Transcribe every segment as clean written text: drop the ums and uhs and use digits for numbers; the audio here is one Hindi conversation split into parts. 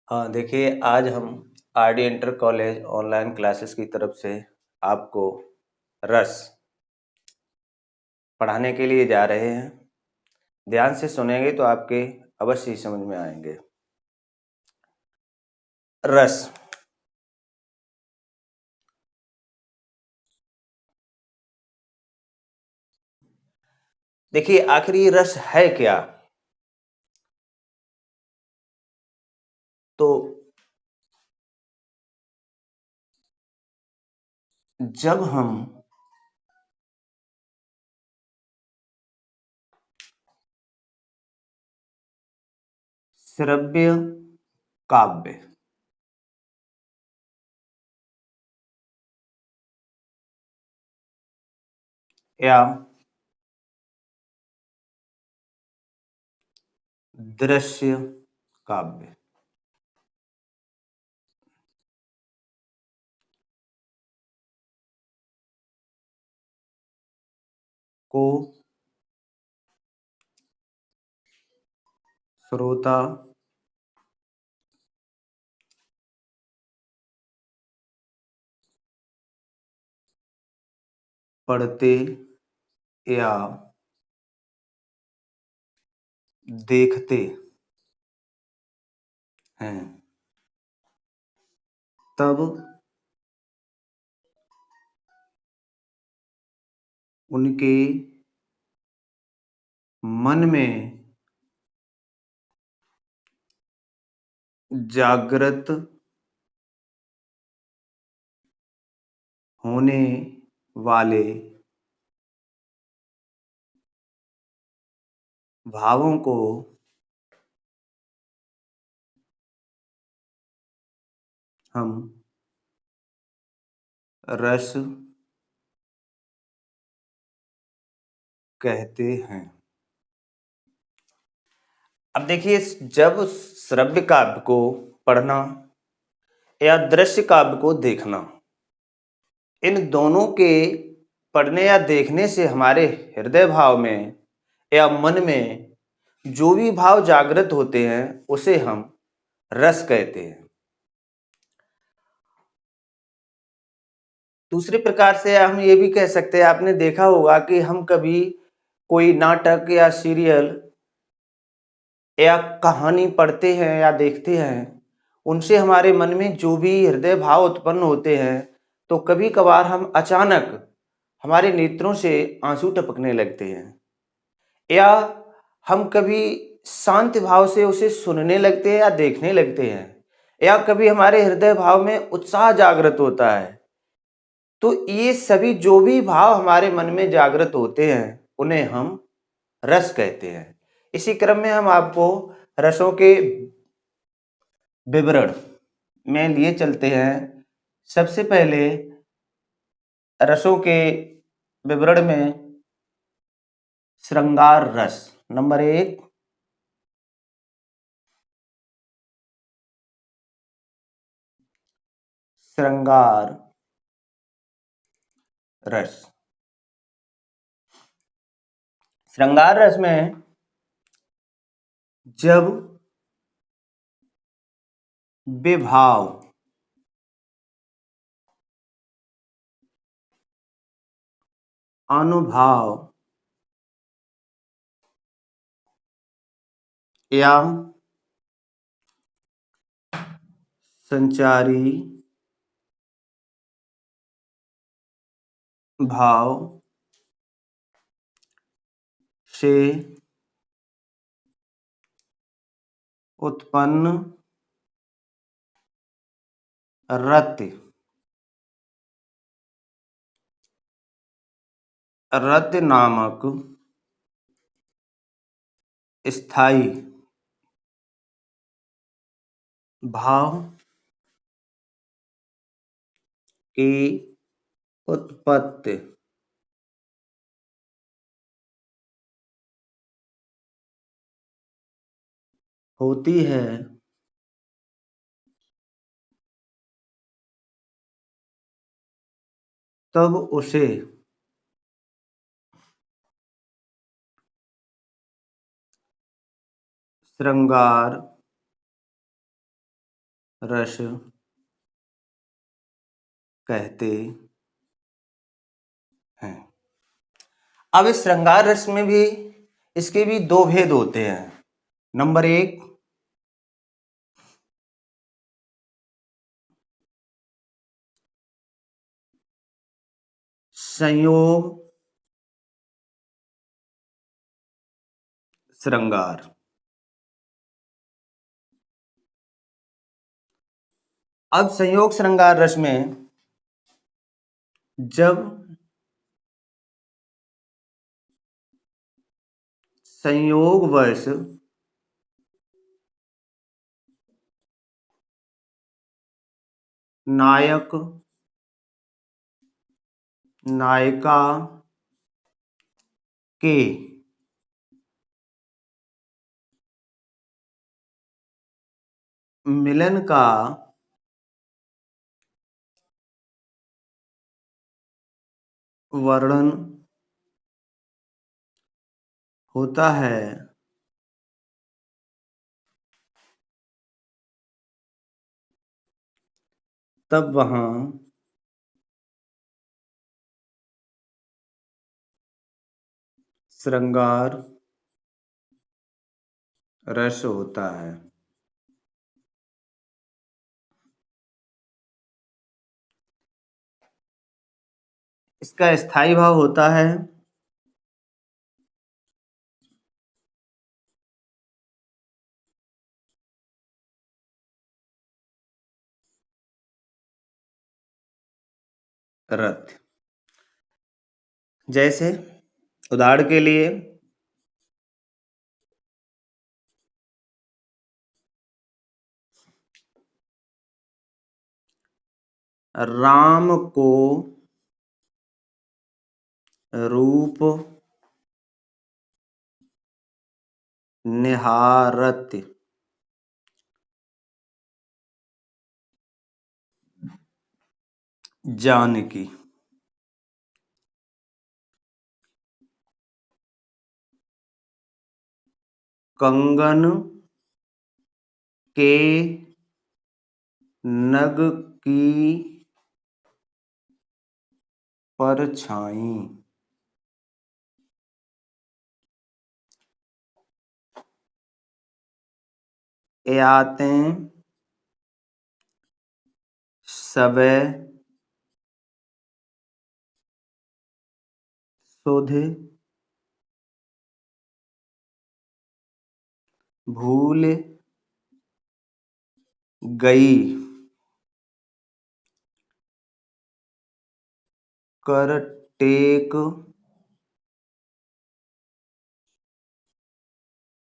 हाँ, देखिए आज हम RD inter college online classes की तरफ से आपको रस पढ़ाने के लिए जा रहे हैं। ध्यान से सुनेंगे तो आपके अवश्य ही समझ में आएंगे। रस। देखिए आखिर ये रस है क्या? तो जब हम श्रव्य काव्य या दृश्य काव्य को श्रोता पढ़ते या देखते हैं तब उनके मन में जागृत होने वाले भावों को हम रस कहते हैं। अब देखिए, जब श्रव्य काव्य को पढ़ना या दृश्य काव्य को देखना, इन दोनों के पढ़ने या देखने से हमारे हृदय भाव में या मन में जो भी भाव जागृत होते हैं उसे हम रस कहते हैं। दूसरे प्रकार से हम ये भी कह सकते हैं, आपने देखा होगा कि हम कभी कोई नाटक या सीरियल या कहानी पढ़ते हैं या देखते हैं, उनसे हमारे मन में जो भी हृदय भाव उत्पन्न होते हैं, तो कभी कभार हम अचानक हमारे नेत्रों से आंसू टपकने लगते हैं, या हम कभी शांत भाव से उसे सुनने लगते हैं या देखने लगते हैं, या कभी हमारे हृदय भाव में उत्साह जागृत होता है। तो ये सभी जो भी भाव हमारे मन में जागृत होते हैं उन्हें हम रस कहते हैं। इसी क्रम में हम आपको रसों के विवरण में लिए चलते हैं। सबसे पहले रसों के विवरण में श्रृंगार रस नंबर 1, श्रृंगार रस। श्रृंगार रस में जब विभाव अनुभाव या संचारी भाव से उत्पन्न रति रति नामक स्थायी भाव की उत्पत्ति होती है, तब उसे श्रृंगार रस कहते हैं। अब इस श्रृंगार रस में भी इसके भी दो भेद होते हैं। नंबर एक, संयोग श्रृंगार। अब संयोग श्रृंगार रस में जब संयोगवश नायक नायिका के मिलन का वर्णन होता है, तब वहां श्रृंगार रस होता है। इसका स्थायी भाव होता है रथ। जैसे उदाहरण के लिए राम को रूप निहारत जानकी। कंगन के नग की परछाई। यातें सबे सुध भूल गई कर टेक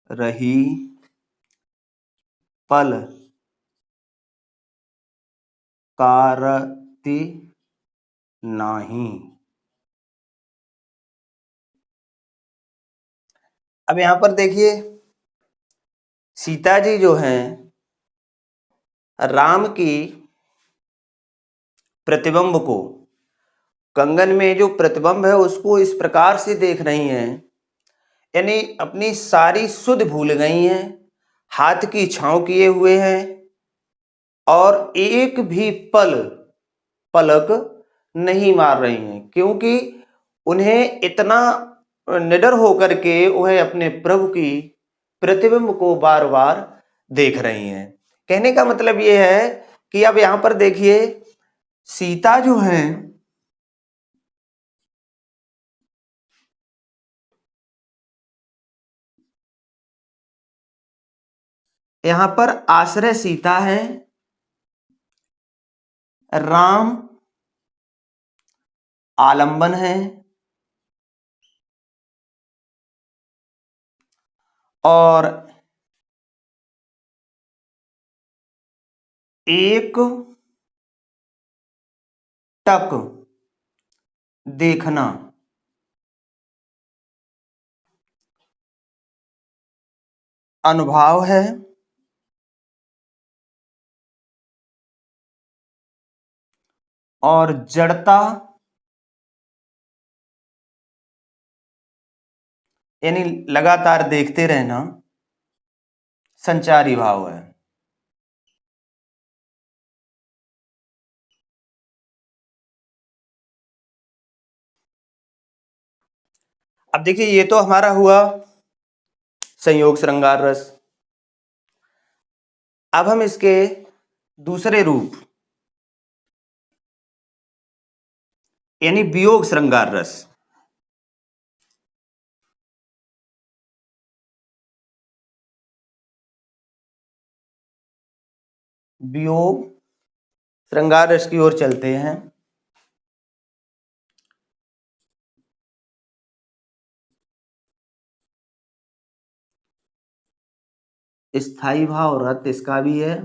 रही पल कारती नाही। अब यहां पर देखिए, सीता जी जो हैं राम की प्रतिबिंब को, कंगन में जो प्रतिबिंब है उसको इस प्रकार से देख रही हैं, यानी अपनी सारी सुध भूल गई हैं, हाथ की छांव किए हुए हैं और एक भी पलक नहीं मार रही हैं, क्योंकि उन्हें इतना निडर होकर के वह अपने प्रभु की प्रतिबिंब को बार बार देख रही हैं। कहने का मतलब यह है कि अब यहां पर देखिए, सीता जो हैं यहां पर आश्रय सीता है, राम आलंबन है और एक टक देखना अनुभाव है। और जड़ता यानी लगातार देखते रहना संचारी भाव है। अब देखिए ये तो हमारा हुआ संयोग श्रृंगार रस। अब हम इसके दूसरे रूप यानी वियोग श्रृंगार रस। वियोग श्रृंगार रस की ओर चलते हैं। स्थाई भाव रत इसका भी है।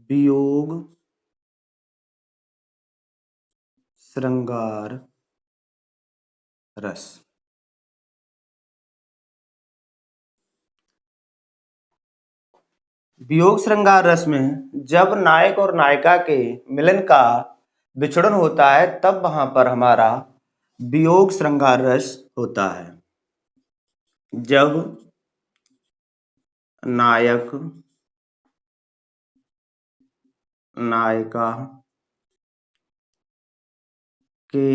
वियोग श्रृंगार रस। वियोग श्रृंगार रस में जब नायक और नायिका के मिलन का विछड़न होता है तब वहां पर हमारा वियोग श्रृंगार रस होता है। जब नायक नायिका के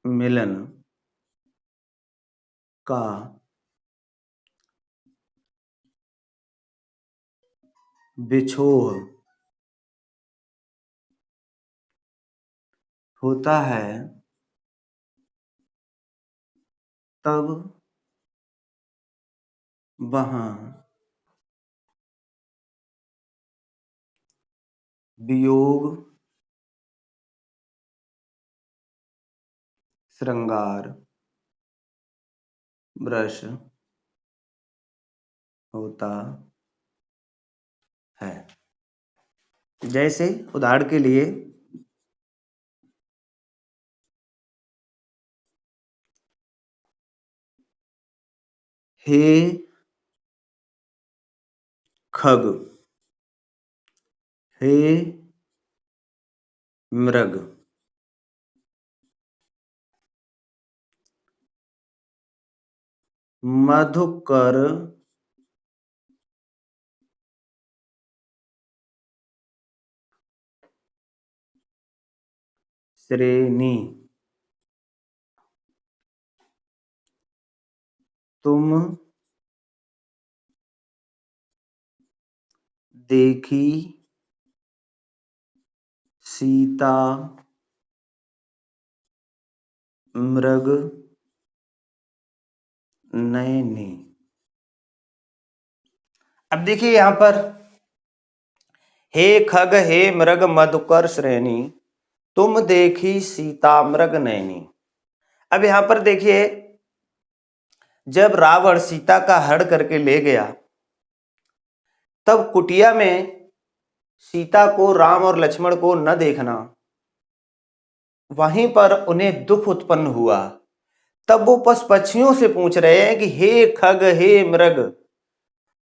मिलन का बिछोह होता है तब वहां वियोग श्रृंगार रस होता है। जैसे उदाहरण के लिए हे खग, हे मृग, मधुकर श्रेणी, तुम देखी सीता मृग नयनी। अब देखिए यहां पर हे खग, हे मृग, मधुकर श्रेणी, तुम देखी सीता मृग नयनी। अब यहां पर देखिए जब रावण सीता का हरण करके ले गया तब कुटिया में सीता को, राम और लक्ष्मण को न देखना, वहीं पर उन्हें दुख उत्पन्न हुआ। तब वो पशु पक्षियों से पूछ रहे हैं कि हे खग, हे मृग,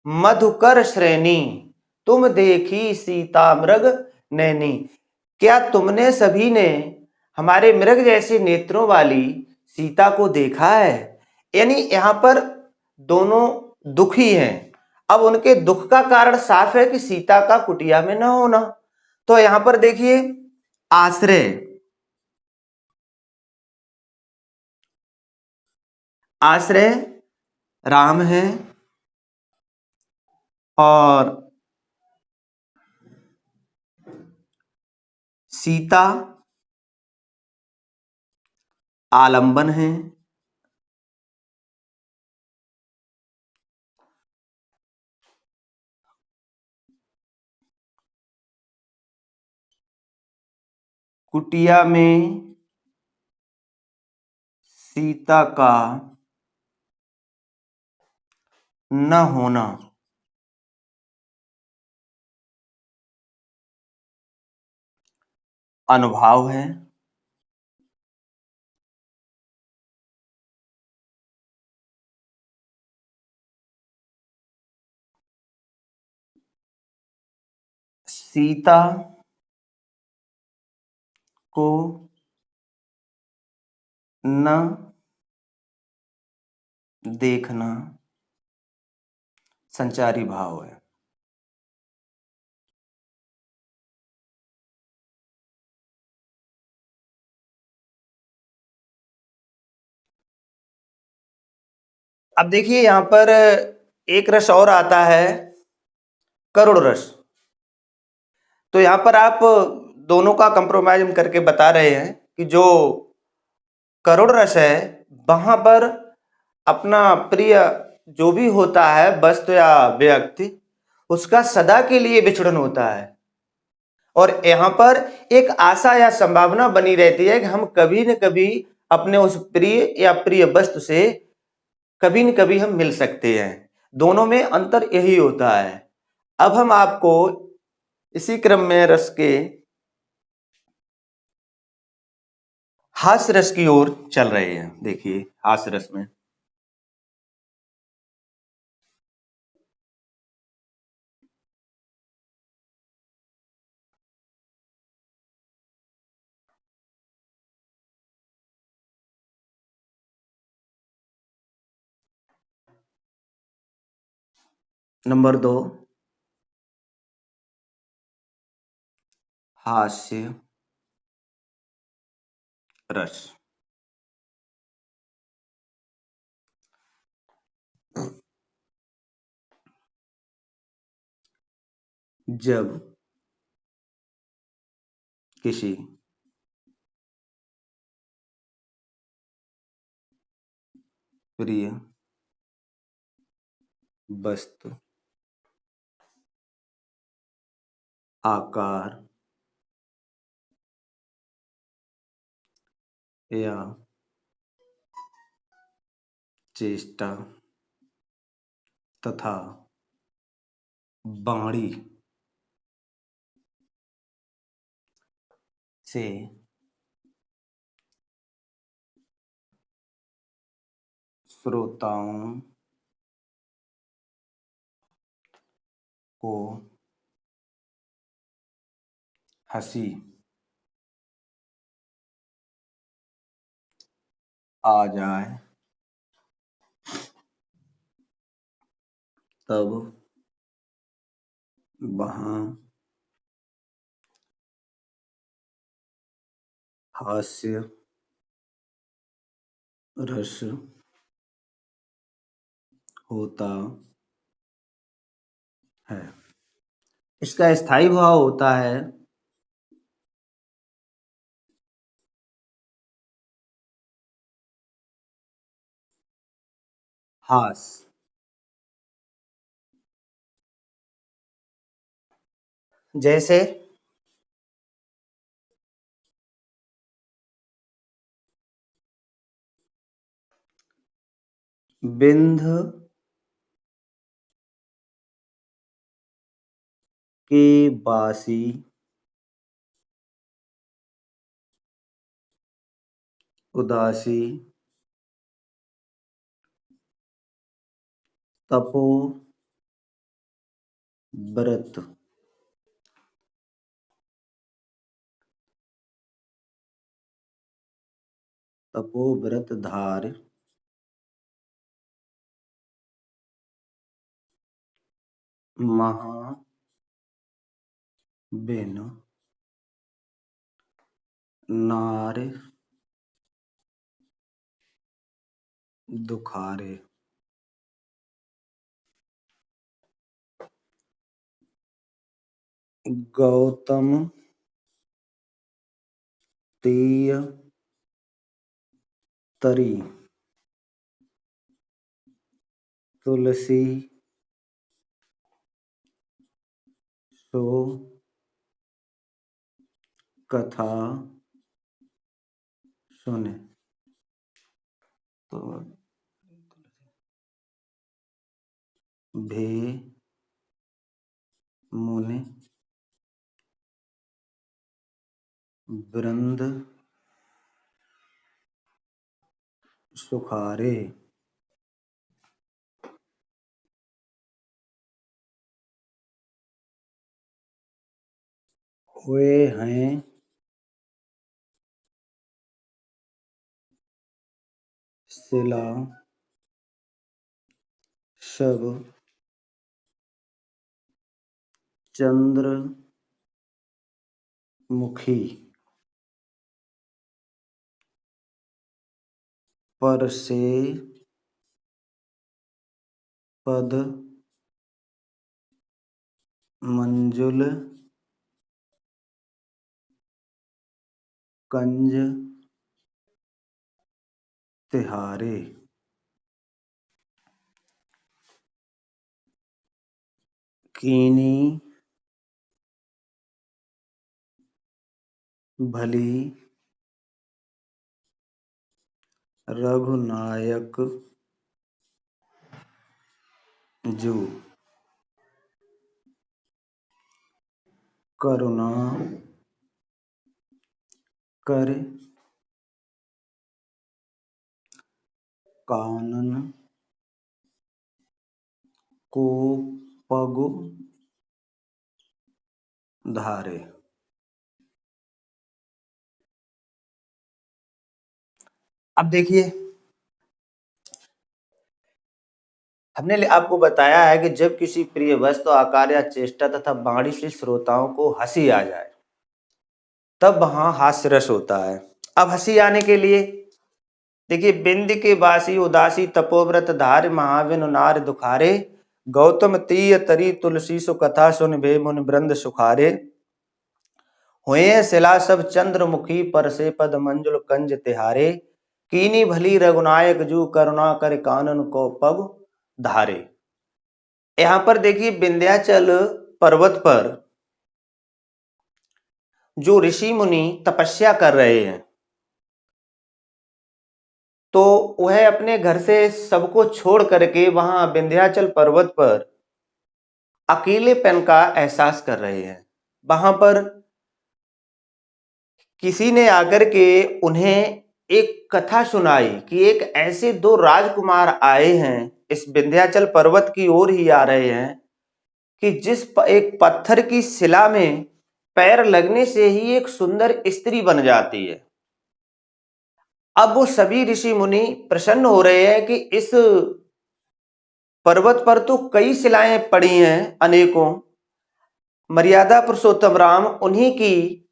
मधुकर श्रेणी, तुम देखी सीता मृग नैनी, क्या तुमने सभी ने हमारे मृग जैसे नेत्रों वाली सीता को देखा है। यानी यहां पर दोनों दुखी हैं। अब उनके दुख का कारण साफ है कि सीता का कुटिया में न होना। तो यहां पर देखिए आश्रय, आश्रय राम है और सीता आलंबन है। कुटिया में सीता का न होना अनुभाव है। सीता को न देखना संचारी भाव है। अब देखिए यहाँ पर एक रस और आता है, करुण रस। तो यहाँ पर आप दोनों का कंप्रोमाइज करके बता रहे हैं कि जो करुण रस है वहां पर अपना प्रिय जो भी होता है वस्तु या व्यक्ति, उसका सदा के लिए विछड़न होता है, और यहाँ पर एक आशा या संभावना बनी रहती है कि हम कभी न कभी अपने उस प्रिय या प्रिय वस्तु से कभी न कभी हम मिल सकते हैं। दोनों में अंतर यही होता है। अब हम आपको इसी क्रम में रस के हास्य रस की ओर चल रहे हैं। देखिए हास्य रस में नंबर 2 हास्य रस। जब किसी प्रिय वस्तु आकार या चेष्टा तथा वाणी से श्रोताओं को हंसी आ जाए तब वहाँ हास्य रस होता है। इसका स्थायी भाव होता है हास। जैसे बिंध के बासी उदासी तपो व्रत तपोव्रत धार महा बिन नार दुखारे। गौतम तीय तरी तुलसी सो कथा सुने। तो भे मुनि वृंद सुखारे। हुए हैं शिला सब चंद्रमुखी पर से पद मंजुल कंज तिहारे। कीनी भली रघुनायक जू करुणा कर कानन को पगु धारे। अब देखिए, हमने आपको बताया है कि जब किसी प्रिय वस्तु, आकार या चेष्टा तथा वाणी से श्रोताओं को हंसी आ जाए, तब वहां हास्य रस होता है। अब हंसी आने के लिए देखिए, बिंद के बासी उदासी तपोव्रत धार महाविन नार दुखारे, गौतम तीय तरी तुलसी सु कथा सुन भे मुनि वृंद सुखारे, हुए शिला सब चंद्रमुखी पर से पद मंजुल कंज तिहारे, कीनी भली रघुनायक जू करुणा कर कानन को पग धारे। यहां पर देखिए, विंध्याचल पर्वत पर जो ऋषि मुनि तपस्या कर रहे हैं, तो वह अपने घर से सबको छोड़ करके वहां विंध्याचल पर्वत पर अकेलेपन का एहसास कर रहे हैं। वहां पर किसी ने आकर के उन्हें एक कथा सुनाई कि एक ऐसे दो राजकुमार आए हैं, इस विंध्याचल पर्वत की ओर ही आ रहे हैं, कि एक पत्थर की शिला में पैर लगने से ही एक सुंदर स्त्री बन जाती है। अब वो सभी ऋषि मुनि प्रसन्न हो रहे हैं कि इस पर्वत पर तो कई शिलाएं पड़ी हैं, अनेकों, मर्यादा पुरुषोत्तम राम उन्हीं की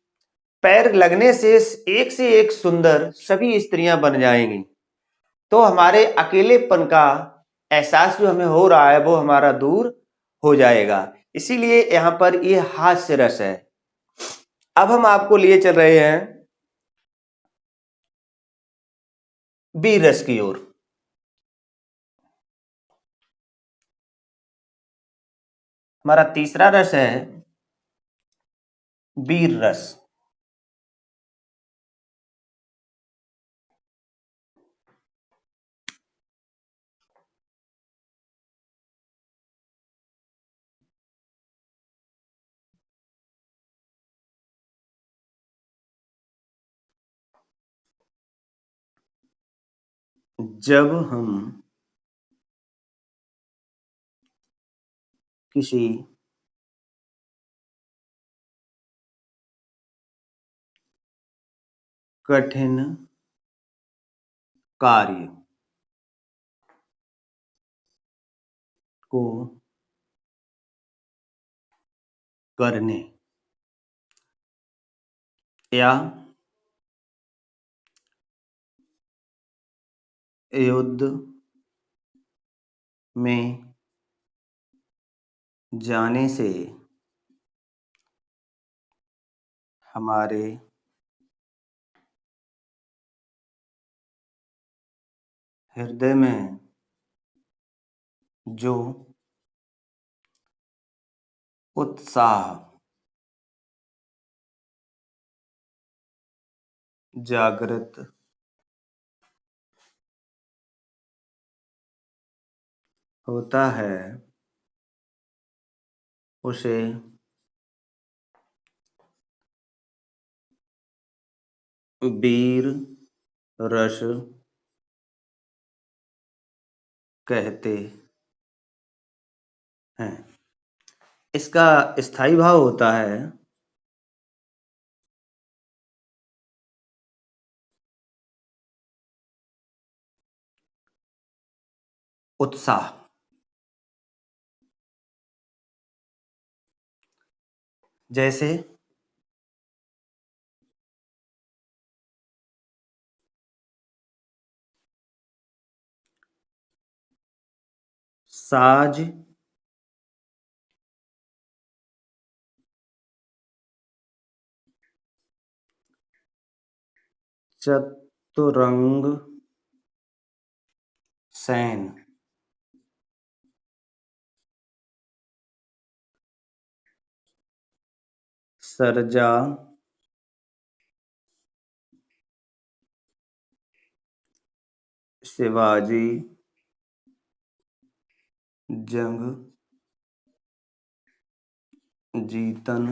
पैर लगने से एक सुंदर सभी स्त्रियां बन जाएंगी, तो हमारे अकेलेपन का एहसास जो हमें हो रहा है वो हमारा दूर हो जाएगा। इसीलिए यहां पर यह हास्य रस है। अब हम आपको लिए चल रहे हैं वीर रस की ओर। हमारा तीसरा रस है वीर रस। जब हम किसी कठिन कार्य को करने या युद्ध में जाने से हमारे हृदय में जो उत्साह जागृत होता है, उसे वीर रस कहते हैं। इसका स्थायी भाव होता है उत्साह। जैसे साज चतुरंग सैन, सरजा शिवाजी जंग जीतन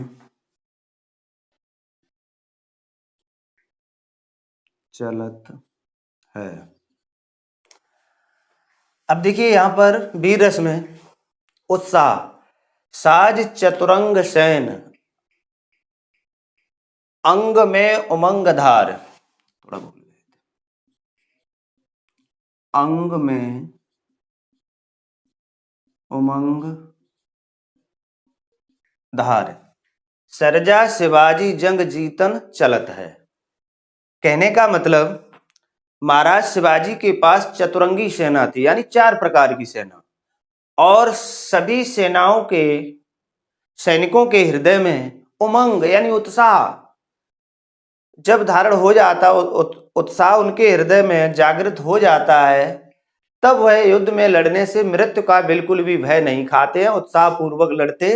चलत है। अब देखिए यहां पर वीर रस में उत्साह, साज चतुरंग सैन, अंग में उमंग धार, थोड़ा बोल, अंग में उमंग धार, सरजा शिवाजी जंग जीतन चलत है। कहने का मतलब महाराज शिवाजी के पास चतुरंगी सेना थी, यानी 4 प्रकार की सेना, और सभी सेनाओं के सैनिकों के हृदय में उमंग यानी उत्साह जब धारण हो जाता, उत्साह उनके हृदय में जागृत हो जाता है, तब वह युद्ध में लड़ने से मृत्यु का बिल्कुल भी भय नहीं खाते हैं, उत्साह पूर्वक लड़ते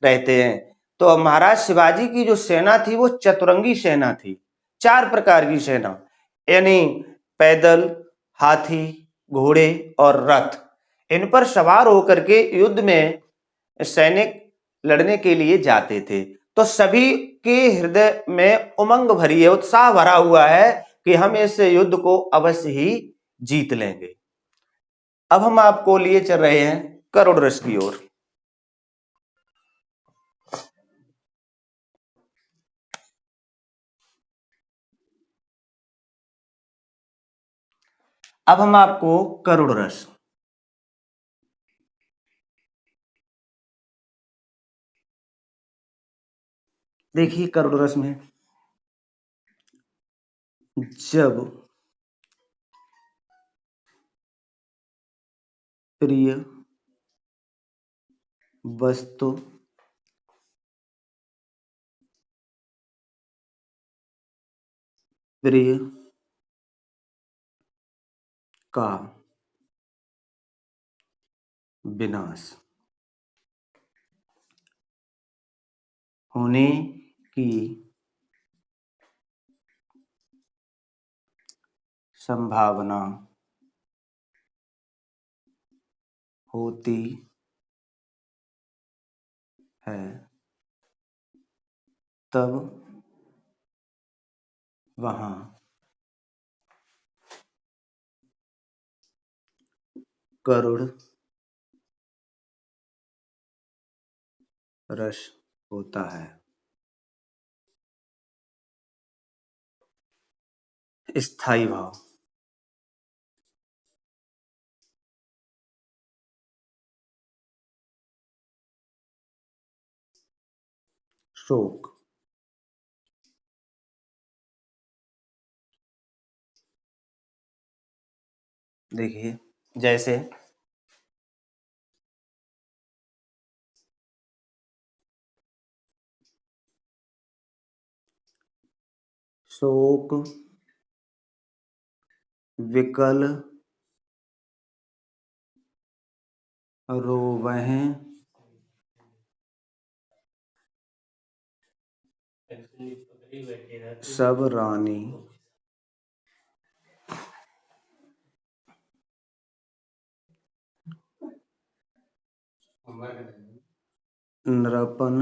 रहते हैं। तो महाराज शिवाजी की जो सेना थी वो चतुरंगी सेना थी, 4 प्रकार की सेना, यानी पैदल, हाथी, घोड़े और रथ, इन पर सवार होकर के युद्ध में सैनिक लड़ने के लिए जाते थे। तो सभी के हृदय में उमंग भरी है, उत्साह भरा हुआ है कि हम इस युद्ध को अवश्य ही जीत लेंगे। अब हम आपको लिए चल रहे हैं करुण रस की ओर। अब हम आपको करुण रस, देखिए करुण रस में जब प्रिय वस्तु प्रिय का विनाश होने की संभावना होती है, तब वहां करुण रस होता है। स्थायी भाव, शोक, देखिए जैसे शोक विकल रोवह सब रानी नृपन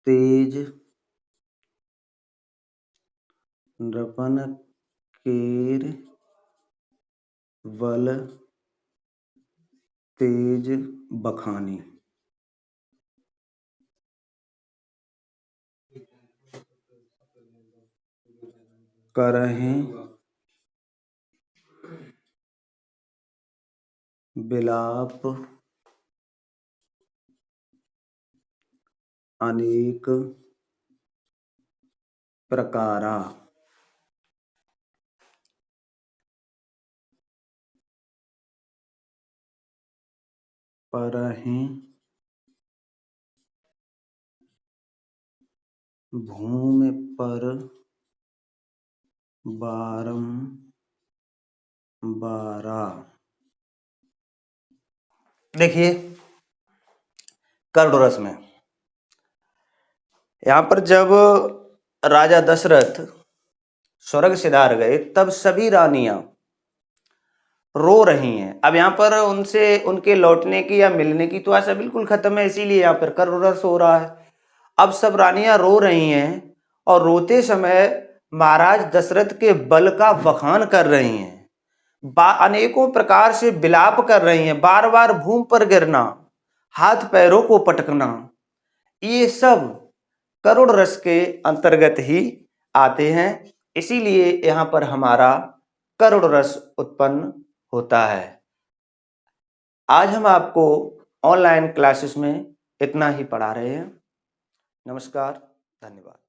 तेज नृपन केर बल तेज बखानी, करहें बिलाप अनेक प्रकारा परहि भूमि पर बारंबारा। देखिए करुड़ रस में यहां पर जब राजा दशरथ स्वर्ग सिधार गए तब सभी रानियां रो रही हैं। अब यहाँ पर उनसे उनके लौटने की या मिलने की तो आशा बिल्कुल खत्म है, इसीलिए यहाँ पर करुण रस हो रहा है। अब सब रानियां रो रही हैं और रोते समय महाराज दशरथ के बल का बखान कर रही हैं, अनेकों प्रकार से विलाप कर रही हैं, बार बार भूमि पर गिरना, हाथ पैरों को पटकना, ये सब करुण रस के अंतर्गत ही आते हैं। इसीलिए यहाँ पर हमारा करुण रस उत्पन्न होता है। आज हम आपको ऑनलाइन क्लासेस में इतना ही पढ़ा रहे हैं। नमस्कार, धन्यवाद।